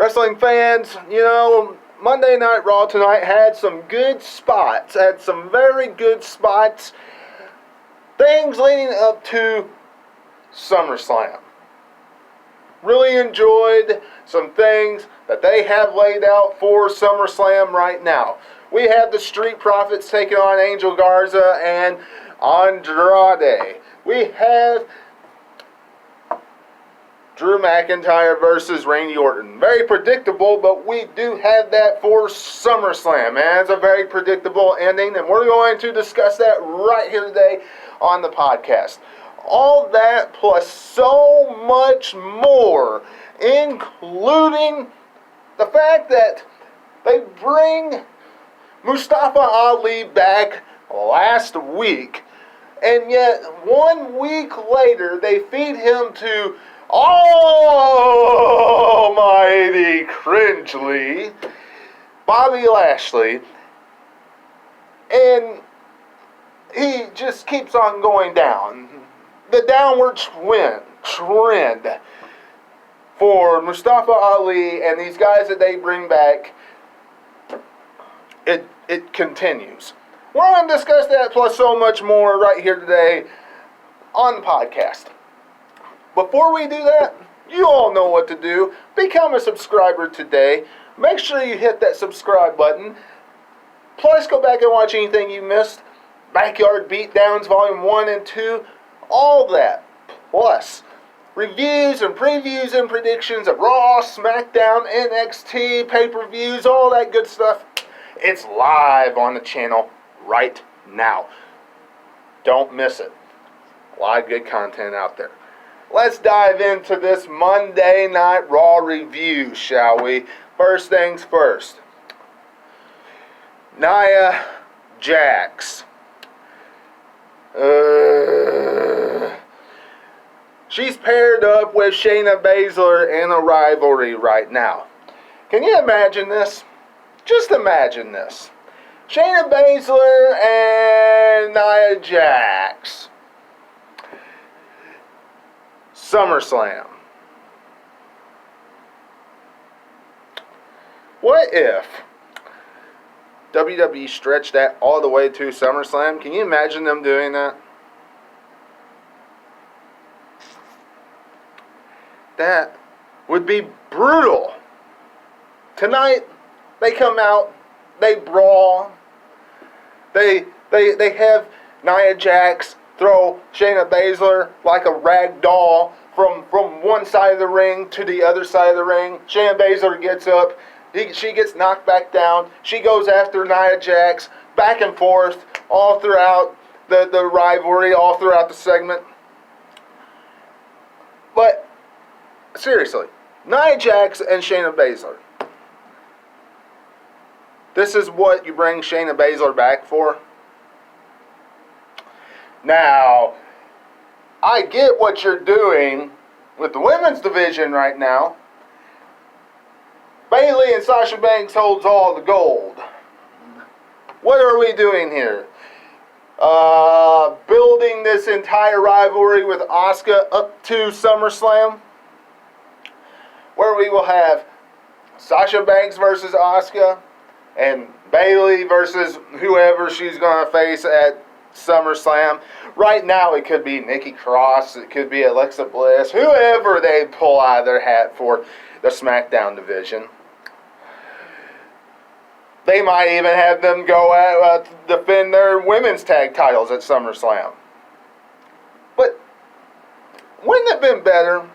Wrestling fans, Monday Night Raw tonight had some good spots. Had some very good spots. Things leading up to SummerSlam. Really enjoyed some things that they have laid out for SummerSlam right now. We have the Street Profits taking on Angel Garza and Andrade. We have Drew McIntyre versus Randy Orton. Very predictable, but we do have that for SummerSlam. And it's a very predictable ending, and we're going to discuss that right here today on the podcast. All that plus so much more, including the fact that they bring Mustafa Ali back last week, and yet 1 week later they feed him to almighty cringely Bobby Lashley, and he just keeps on going down. The downward trend for Mustafa Ali and these guys that they bring back, it continues. We're going to discuss that plus so much more right here today on the podcast. Before we do that, you all know what to do. Become a subscriber today. Make sure you hit that subscribe button. Plus, go back and watch anything you missed. Backyard Beatdowns Volume 1 and 2. All that. Plus, reviews and previews and predictions of Raw, SmackDown, NXT, pay-per-views, all that good stuff. It's live on the channel right now. Don't miss it. A lot of good content out there. Let's dive into this Monday Night Raw review, shall we? First things first. Nia Jax. She's paired up with Shayna Baszler in a rivalry right now. Can you imagine this? Just imagine this. Shayna Baszler and Nia Jax. SummerSlam. What if WWE stretched that all the way to SummerSlam? Can you imagine them doing that? That would be brutal. Tonight, they come out, they brawl, they have Nia Jax throw Shayna Baszler like a rag doll from one side of the ring to the other side of the ring. Shayna Baszler gets up, she gets knocked back down, she goes after Nia Jax, back and forth, all throughout the rivalry, all throughout the segment. But, seriously, Nia Jax and Shayna Baszler. This is what you bring Shayna Baszler back for? Now, I get what you're doing with the women's division right now. Bayley and Sasha Banks holds all the gold. What are we doing here? Building this entire rivalry with Asuka up to SummerSlam, where we will have Sasha Banks versus Asuka and Bayley versus whoever she's going to face at SummerSlam. Right now it could be Nikki Cross, it could be Alexa Bliss, whoever they pull out of their hat for the SmackDown division. They might even have them go defend their women's tag titles at SummerSlam. But wouldn't it have been better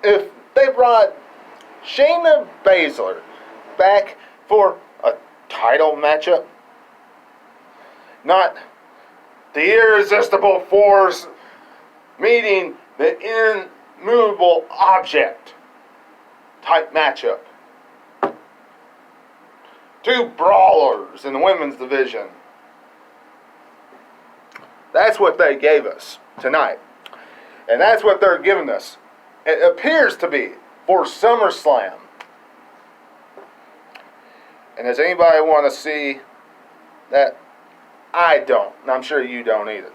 if they brought Shayna Baszler back for a title matchup? Not the irresistible force meeting the immovable object type matchup. Two brawlers in the women's division. That's what they gave us tonight. And that's what they're giving us. It appears to be for SummerSlam. And does anybody want to see that? I don't. And I'm sure you don't either.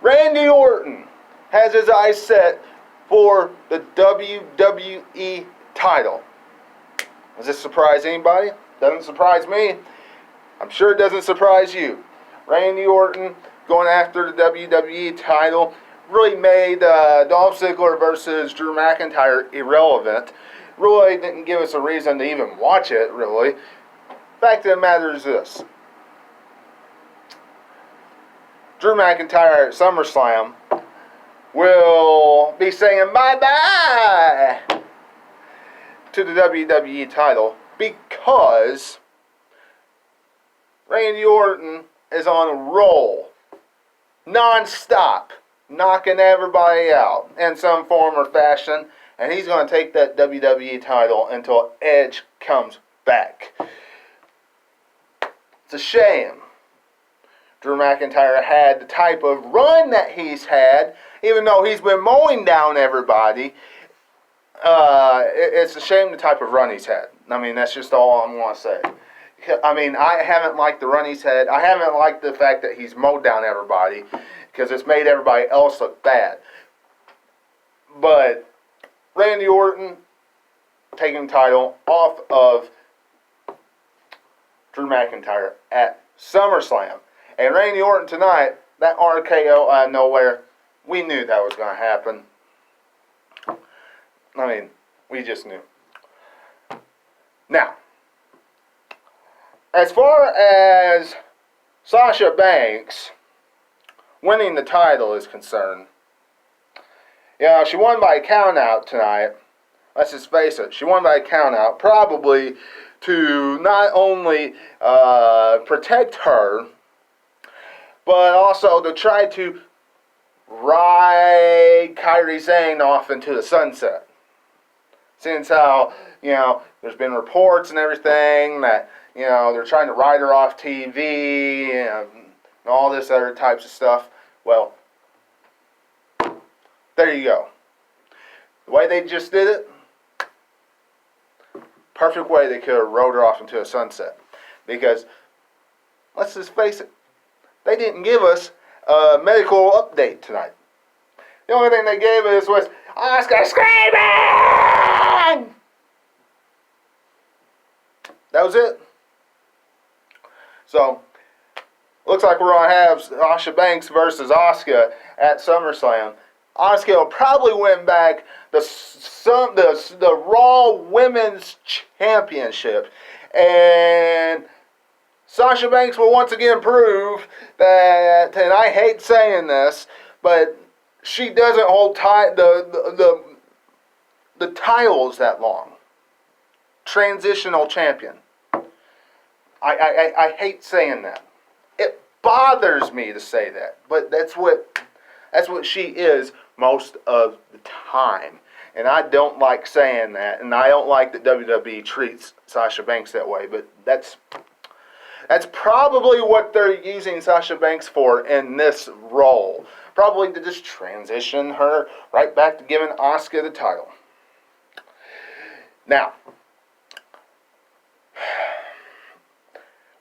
Randy Orton has his eyes set for the WWE title. Does this surprise anybody? Doesn't surprise me. I'm sure it doesn't surprise you. Randy Orton going after the WWE title really made Dolph Ziggler versus Drew McIntyre irrelevant. Really didn't give us a reason to even watch it, really. Fact of the matter is this. Drew McIntyre at SummerSlam will be saying bye-bye to the WWE title because Randy Orton is on a roll, non-stop, knocking everybody out in some form or fashion, and he's going to take that WWE title until Edge comes back. It's a shame Drew McIntyre had the type of run that he's had, even though he's been mowing down everybody. It's a shame the type of run he's had. I mean, that's just all I'm going to say. I mean, I haven't liked the run he's had. I haven't liked the fact that he's mowed down everybody because it's made everybody else look bad. But Randy Orton taking the title off of Drew McIntyre at SummerSlam. And Randy Orton tonight, that RKO out of nowhere, we knew that was going to happen. I mean, we just knew. Now, as far as Sasha Banks winning the title is concerned, yeah, she won by a countout tonight. Let's just face it, she won by a countout, probably to not only protect her, but also to try to ride Kairi Sane off into the sunset. Since how, there's been reports and everything that, they're trying to write her off TV and all this other types of stuff. Well, there you go. The way they just did it, perfect way they could have rode her off into a sunset. Because, let's just face it, they didn't give us a medical update tonight. The only thing they gave us was Asuka screaming! That was it. So, looks like we're going to have Sasha Banks versus Asuka at SummerSlam. Asuka will probably win back the Raw Women's Championship. And Sasha Banks will once again prove that, and I hate saying this, but she doesn't hold the titles that long. Transitional champion. I hate saying that. It bothers me to say that, but that's what she is most of the time. And I don't like saying that, and I don't like that WWE treats Sasha Banks that way, but that's probably what they're using Sasha Banks for in this role. Probably to just transition her right back to giving Asuka the title. Now,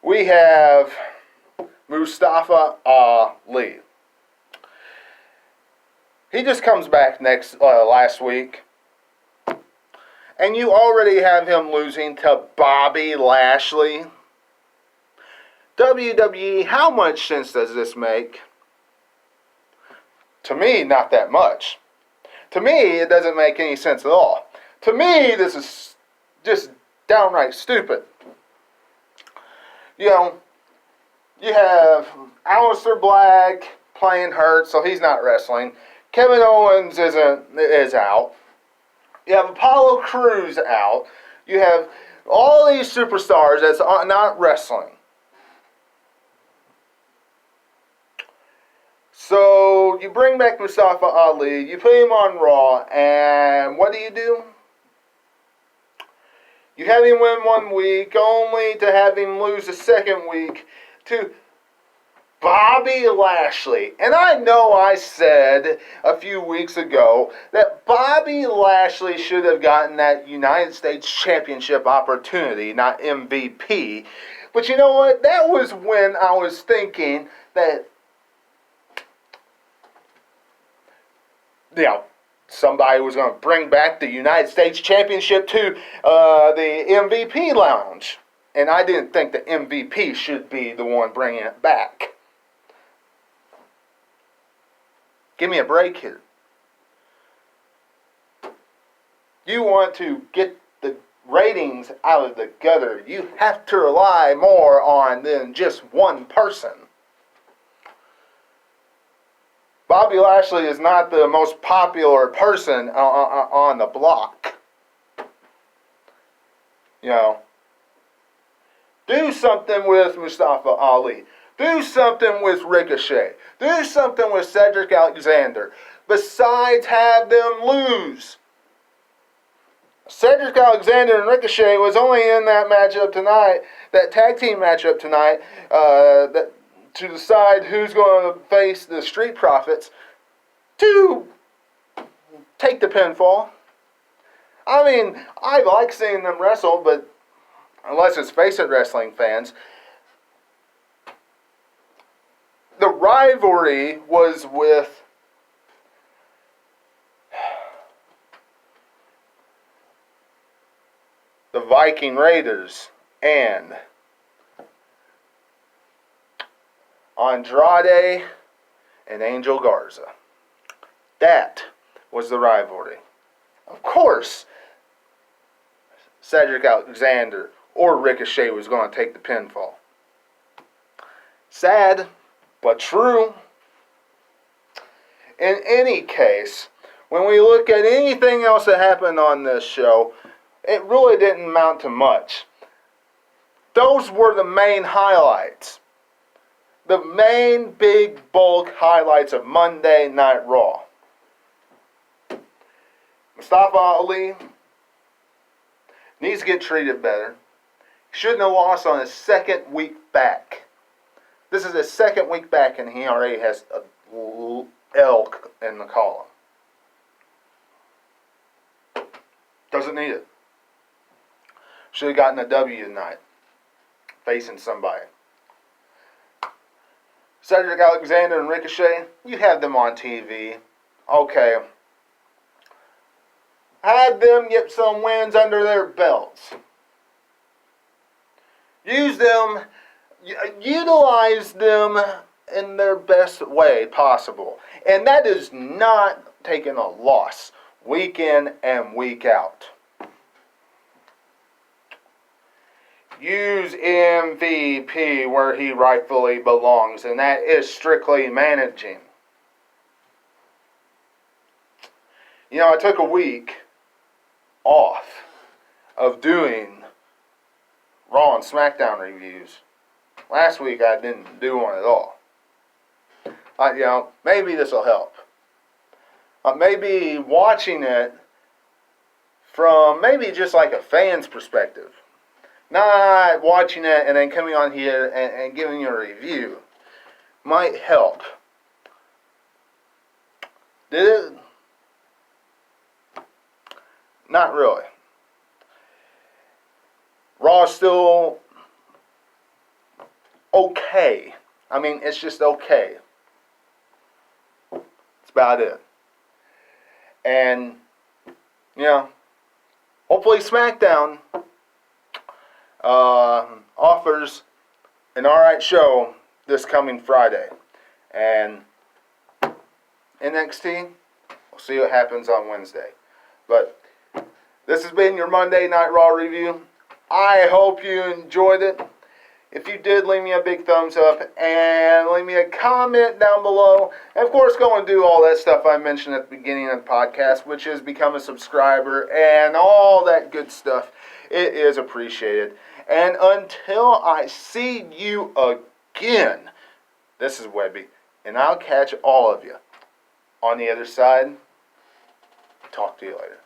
we have Mustafa Ali. He just comes back last week. And you already have him losing to Bobby Lashley. WWE, how much sense does this make? To me, not that much. To me, it doesn't make any sense at all. To me, this is just downright stupid. You have Aleister Black playing hurt, so he's not wrestling. Kevin Owens is out. You have Apollo Crews out. You have all these superstars that's not wrestling. So you bring back Mustafa Ali, you put him on Raw, and what do? You have him win 1 week, only to have him lose the second week to Bobby Lashley. And I know I said a few weeks ago that Bobby Lashley should have gotten that United States Championship opportunity, not MVP. But you know what? That was when I was thinking that, somebody was going to bring back the United States Championship to the MVP lounge. And I didn't think the MVP should be the one bringing it back. Give me a break here. You want to get the ratings out of the gutter, you have to rely more on than just one person. Bobby Lashley is not the most popular person on the block. You know, do something with Mustafa Ali. Do something with Ricochet. Do something with Cedric Alexander. Besides have them lose. Cedric Alexander and Ricochet was only in that matchup tonight, that tag team matchup tonight, to decide who's going to face the Street Profits to take the pinfall. I mean, I like seeing them wrestle, but unless it's Face It Wrestling fans, the rivalry was with the Viking Raiders and Andrade and Angel Garza. That was the rivalry. Of course, Cedric Alexander or Ricochet was going to take the pinfall. Sad, but true. In any case, when we look at anything else that happened on this show, it really didn't amount to much. Those were the main highlights. The main big bulk highlights of Monday Night Raw. Mustafa Ali needs to get treated better. He shouldn't have lost on his second week back. This is his second week back and he already has a elk in the column. Doesn't need it. Should have gotten a W tonight. Facing somebody. Cedric Alexander and Ricochet, you had them on TV. Okay. Had them get some wins under their belts. Use them, utilize them in their best way possible. And that is not taking a loss week in and week out. Use MVP where he rightfully belongs, and that is strictly managing. You know, I took a week off of doing Raw and SmackDown reviews. Last week I didn't do one at all. You know, maybe this will help. Maybe watching it from maybe just like a fan's perspective. Not watching it and then coming on here and giving you a review might help. Did it? Not really. Raw is still okay. I mean, it's just okay. That's about it. And, you know, hopefully SmackDown offers an alright show this coming Friday. And NXT, we'll see what happens on Wednesday. But this has been your Monday Night Raw review. I hope you enjoyed it. If you did, leave me a big thumbs up and leave me a comment down below. And of course, go and do all that stuff I mentioned at the beginning of the podcast, which is become a subscriber and all that good stuff. It is appreciated. And until I see you again, this is Webby, and I'll catch all of you on the other side. Talk to you later.